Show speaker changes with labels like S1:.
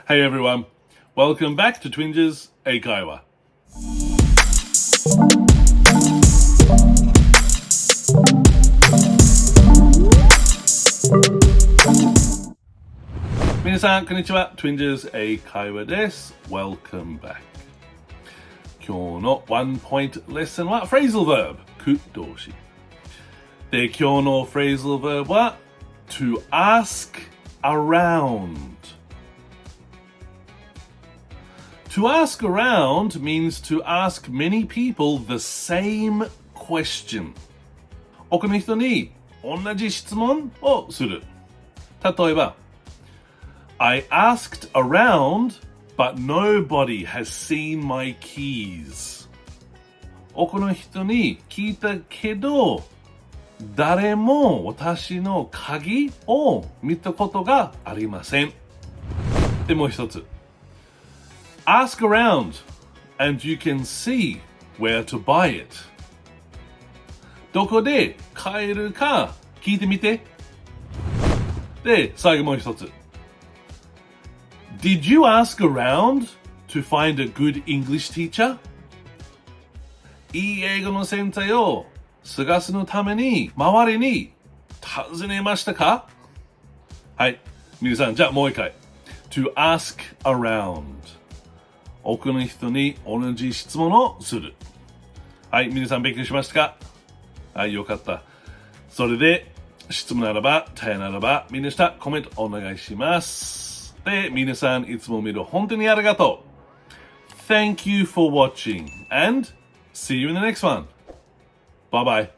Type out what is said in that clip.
S1: Hey everyone, welcome back to Twinges 英会話。皆さん、こんにちは。Twinges 英会話です。Welcome back。今日のワンポイントレッスンは Phrasal Verb、句動詞。で、今日の Phrasal Verb は to ask around。To ask around means to ask many people the same question. 多くの人に同じ質問をする。例えば、I asked around, but nobody has seen my keys. 多くの人に聞いたけど、誰も私の鍵を見たことがありません。でもう一つ。Ask around and you can see where to buy it. どこで買えるか聞いてみて。で、最後もう一つ。Did you ask around to find a good English teacher? いい英語の先生を探すのために周りに尋ねましたか？はい。皆さん、じゃあもう一回。To ask around。多くの人に同じ質問をする。はい、皆さん勉強しましたか？はい、よかった。それで、質問ならば、問いならば、みんな下コメントお願いします。で、皆さんいつも見る本当にありがとう。Thank you for watching and see you in the next one. Bye bye.